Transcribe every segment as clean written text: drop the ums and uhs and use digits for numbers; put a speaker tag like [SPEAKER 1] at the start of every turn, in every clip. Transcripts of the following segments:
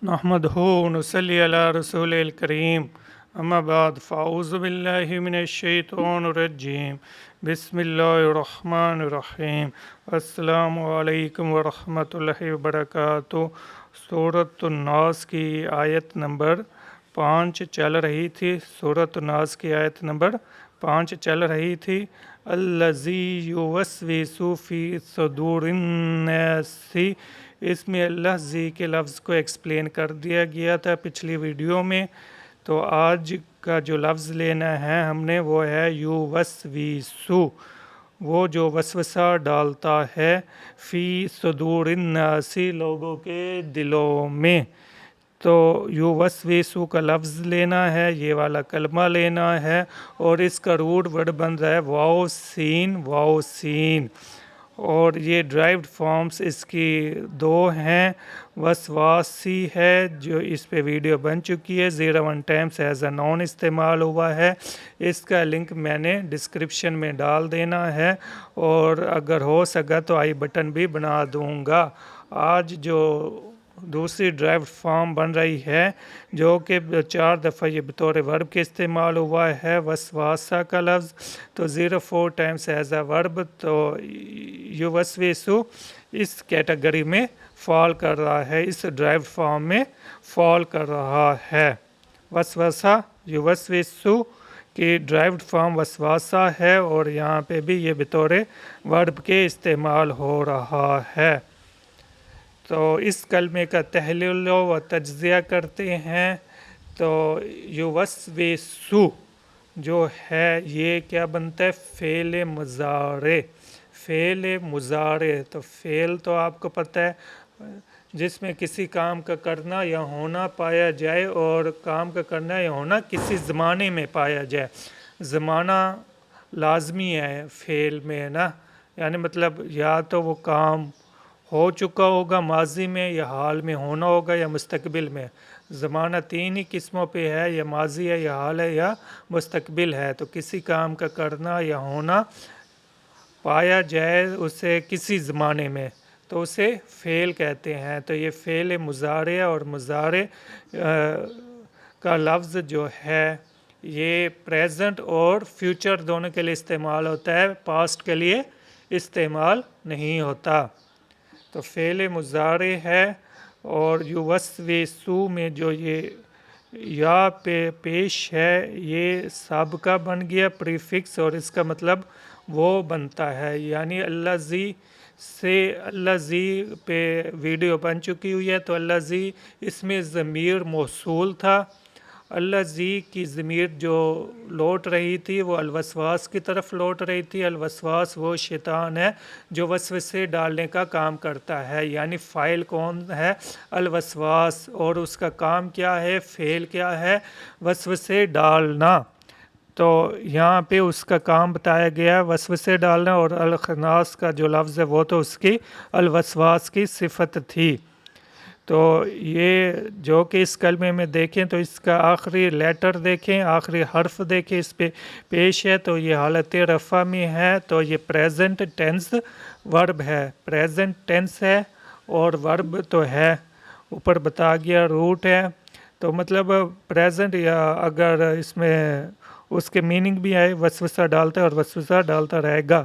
[SPEAKER 1] نحمدہ ونصلی علی رسول الکریم اما بعد فاعوذ باللہ من الشیطان الرجیم بسم اللہ الرحمن الرحیم السلام علیکم ورحمۃ اللہ وبرکاتہ۔ سورۃ الناس کی آیت نمبر 5 چل رہی تھی۔ سورۃ الناس کی آیت نمبر 5 چل رہی تھی۔ الذی یوسوس فی صدور الناس، اس میں اللہ زی کے لفظ کو ایکسپلین کر دیا گیا تھا پچھلی ویڈیو میں۔ تو آج کا جو لفظ لینا ہے ہم نے وہ ہے یوسوسو، وہ جو وسوسہ ڈالتا ہے فی صدور الناس، لوگوں کے دلوں میں۔ تو یوسوسو کا لفظ لینا ہے، یہ والا کلمہ لینا ہے، اور اس کا روٹ ورڈ بن رہا ہے واو سین واو سین، اور یہ ڈرائیوڈ فارمز اس کی 2 ہیں۔ وسواسی ہے جو اس پہ ویڈیو بن چکی ہے، 01 ٹائمز ایز اے نون استعمال ہوا ہے۔ اس کا لنک میں نے ڈسکرپشن میں ڈال دینا ہے، اور اگر ہو سکا تو آئی بٹن بھی بنا دوں گا۔ آج جو دوسری ڈرائیوڈ فارم بن رہی ہے جو کہ 4 دفعہ یہ بطور ورب کے استعمال ہوا ہے، وسواسہ کا لفظ، تو 04 ٹائمز ایز اے ورب، تو یوسوسو اس کیٹیگری میں فال کر رہا ہے، اس ڈرائیوڈ فارم میں فال کر رہا ہے۔ وسوسہ یوسوسو کی ڈرائیوڈ فارم وسواسہ ہے، اور یہاں پہ بھی یہ بطور ورب کے استعمال ہو رہا ہے۔ تو اس کلمے کا تحلیل و تجزیہ کرتے ہیں۔ تو یوسوسو جو ہے یہ کیا بنتا ہے؟ فعل مضارع، فعل مضارع۔ تو فعل تو آپ کو پتہ ہے جس میں کسی کام کا کرنا یا ہونا پایا جائے، اور کام کا کرنا یا ہونا کسی زمانے میں پایا جائے۔ زمانہ لازمی ہے فعل میں نا، یعنی مطلب یا تو وہ کام ہو چکا ہوگا ماضی میں، یا حال میں ہونا ہوگا، یا مستقبل میں۔ زمانہ 3 ہی قسموں پہ ہے، یا ماضی ہے، یا حال ہے، یا مستقبل ہے۔ تو کسی کام کا کرنا یا ہونا پایا جائے اسے کسی زمانے میں، تو اسے فعل کہتے ہیں۔ تو یہ فعل مضارع اور مضارع کا لفظ جو ہے یہ پریزنٹ اور فیوچر دونوں کے لیے استعمال ہوتا ہے، پاسٹ کے لیے استعمال نہیں ہوتا۔ تو فعل مضارع ہے، اور یوسوسو میں جو یہ یا پہ پیش ہے یہ سابقہ بن گیا پریفکس، اور اس کا مطلب وہ بنتا ہے، یعنی اللہ زی سے اللہ زی پہ ویڈیو بن چکی ہوئی ہے۔ تو اللہ زی اس میں ضمیر موصول تھا، اللہ زی کی ضمیر جو لوٹ رہی تھی وہ الوسواس کی طرف لوٹ رہی تھی۔ الوسواس وہ شیطان ہے جو وسوسے ڈالنے کا کام کرتا ہے، یعنی فاعل کون ہے؟ الوسواس، اور اس کا کام کیا ہے؟ فعل کیا ہے؟ وسوسے ڈالنا۔ تو یہاں پہ اس کا کام بتایا گیا وسوسے ڈالنا، اور الخناس کا جو لفظ ہے وہ تو اس کی الوسواس کی صفت تھی۔ تو یہ جو کہ اس کلمے میں دیکھیں تو اس کا آخری لیٹر دیکھیں، آخری حرف دیکھیں اس پہ پیش ہے، تو یہ حالت رفع میں ہے، تو یہ پریزنٹ ٹینس ورب ہے، پریزنٹ ٹینس ہے، اور ورب تو ہے اوپر بتا گیا روٹ ہے۔ تو مطلب پریزنٹ، یا اگر اس میں اس کے میننگ بھی ہے وسوسہ ڈالتا ہے اور وسوسہ ڈالتا رہے گا،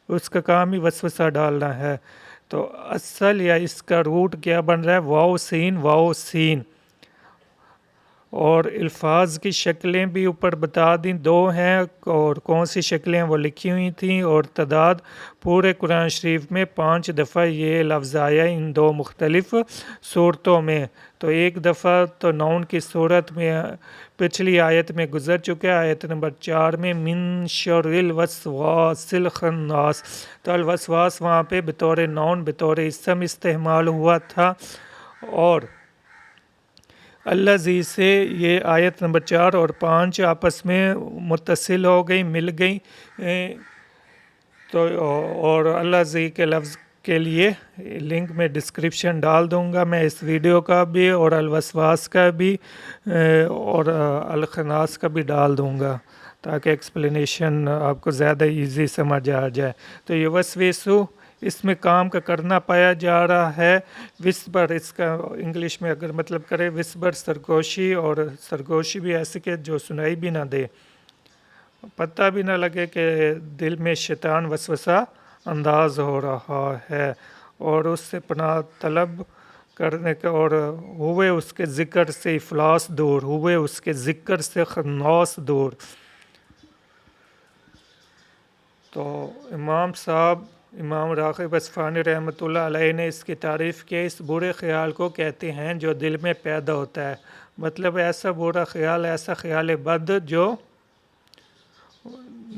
[SPEAKER 1] اس کا کام ہی وسوسہ ڈالنا ہے۔ تو اصل یا اس کا روٹ کیا بن رہا ہے؟ واو سین واو سین، اور الفاظ کی شکلیں بھی اوپر بتا دیں، 2 ہیں، اور کون سی شکلیں وہ لکھی ہوئی تھیں، اور تعداد پورے قرآن شریف میں 5 دفعہ یہ لفظ آیا ان 2 مختلف صورتوں میں۔ تو 1 دفعہ تو نون کی صورت میں پچھلی آیت میں گزر چکا ہے، آیت نمبر 4 میں، من شر الوسواس الخناس۔ تو الوسواس وہاں پہ بطور نون بطور اسم استعمال ہوا تھا، اور اللہ زی سے یہ آیت نمبر 4 اور 5 آپس میں متصل ہو گئی، مل گئی۔ تو اور اللہ زی کے لفظ کے لیے لنک میں ڈسکرپشن ڈال دوں گا میں اس ویڈیو کا بھی، اور الوسواس کا بھی، اور الخناس کا بھی ڈال دوں گا تاکہ ایکسپلینیشن آپ کو زیادہ ایزی سمجھ آ جائے۔ تو یوسوسو اس میں کام کا کرنا پایا جا رہا ہے. وسبر اس کا انگلش میں اگر مطلب کرے وسبر سرگوشی، اور سرگوشی بھی ایسے کہ جو سنائی بھی نہ دے، پتہ بھی نہ لگے کہ دل میں شیطان وسوسہ انداز ہو رہا ہے، اور اس سے پناہ طلب کرنے کا، اور ہوئے اس کے ذکر سے افلاس دور، ہوئے اس کے ذکر سے خناس دور. تو امام راغب اصفہانی رحمۃ اللہ علیہ نے اس کی تعریف کی، اس برے خیال کو کہتے ہیں جو دل میں پیدا ہوتا ہے. مطلب ایسا برا خیال، ایسا خیال بد جو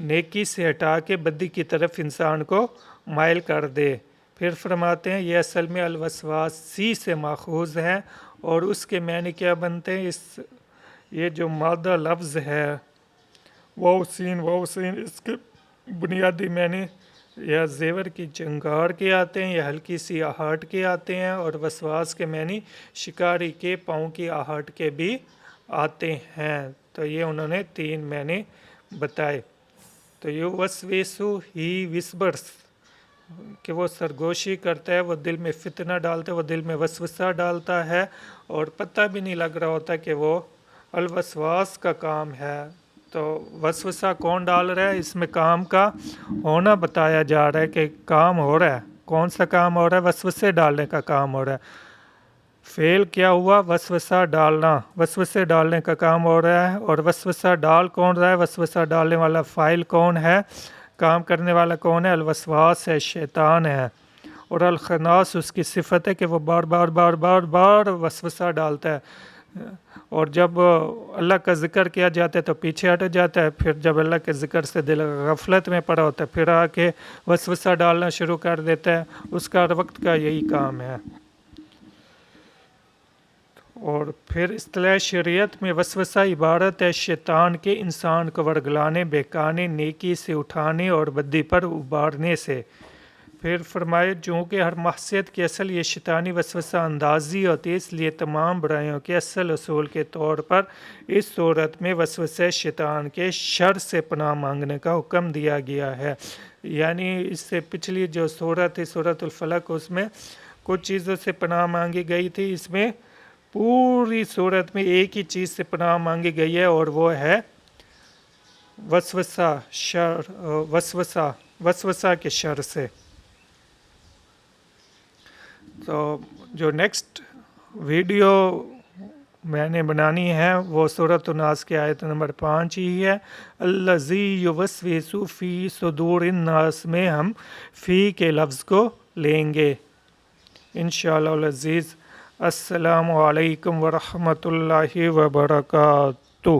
[SPEAKER 1] نیکی سے ہٹا کے بدی کی طرف انسان کو مائل کر دے. پھر فرماتے ہیں یہ اصل میں الوسواسی سے ماخوذ ہے، اور اس کے معنی کیا بنتے ہیں؟ یہ جو مادہ لفظ ہے واو سین اس کے بنیادی معنی یا زیور کی چنگار کے آتے ہیں، یا ہلکی سی آہٹ کے آتے ہیں، اور وسواس کے معنی شکاری کے پاؤں کی آہٹ کے بھی آتے ہیں. تو یہ انہوں نے 3 معنی بتائے. تو یہ وسویسو ہی وسبرس، کہ وہ سرگوشی کرتا ہے، وہ دل میں فتنہ ڈالتا ہے، وہ دل میں وسوسہ ڈالتا ہے، اور پتہ بھی نہیں لگ رہا ہوتا کہ وہ الوسواس کا کام ہے. تو وسوسہ کون ڈال رہا ہے؟ اس میں کام کا ہونا بتایا جا رہا ہے کہ کام ہو رہا ہے. کون سا کام ہو رہا ہے؟ وسوسے ڈالنے کا کام ہو رہا ہے. فعل کیا ہوا؟ وسوسہ ڈالنا، وسوسے ڈالنے کا کام ہو رہا ہے. اور وسوسہ ڈال کون رہا ہے؟ وسوسہ ڈالنے والا فاعل کون ہے؟ کام کرنے والا کون ہے؟ الوسواس ہے، شیطان ہے. اور الخناس اس کی صفت ہے کہ وہ بار بار بار بار بار وسوسہ ڈالتا ہے. اور جب اللہ کا ذکر کیا جاتا ہے تو پیچھے ہٹ جاتا ہے، پھر جب اللہ کے ذکر سے دل غفلت میں پڑا ہوتا ہے پھر آ کے وسوسہ ڈالنا شروع کر دیتا ہے. اس کا ہر وقت کا یہی کام ہے. اور پھر اصطلاح شریعت میں وسوسہ عبارت ہے شیطان کے انسان کو ورگلانے، بہکانے، نیکی سے اٹھانے اور بدی پر ابھارنے سے. پھر فرمائے چونکہ ہر معصیت کی اصل یہ شیطانی وسوسہ اندازی ہوتی ہے، اس لیے تمام برائیوں کے اصل اصول کے طور پر اس صورت میں وسوسہ شیطان کے شر سے پناہ مانگنے کا حکم دیا گیا ہے. یعنی اس سے پچھلی جو صورت تھی سورۃ الفلق، اس میں کچھ چیزوں سے پناہ مانگی گئی تھی، اس میں پوری صورت میں ایک ہی چیز سے پناہ مانگی گئی ہے، اور وہ ہے وسوسہ کے شر سے. تو جو نیکسٹ ویڈیو میں نے بنانی ہے وہ سورۃ الناس کی آیت نمبر 5 ہی ہے. الذی یوسوس فی صدور الناس میں ہم فی کے لفظ کو لیں گے انشاءاللہ العزیز. السلام علیکم ورحمۃ اللہ وبرکاتہ.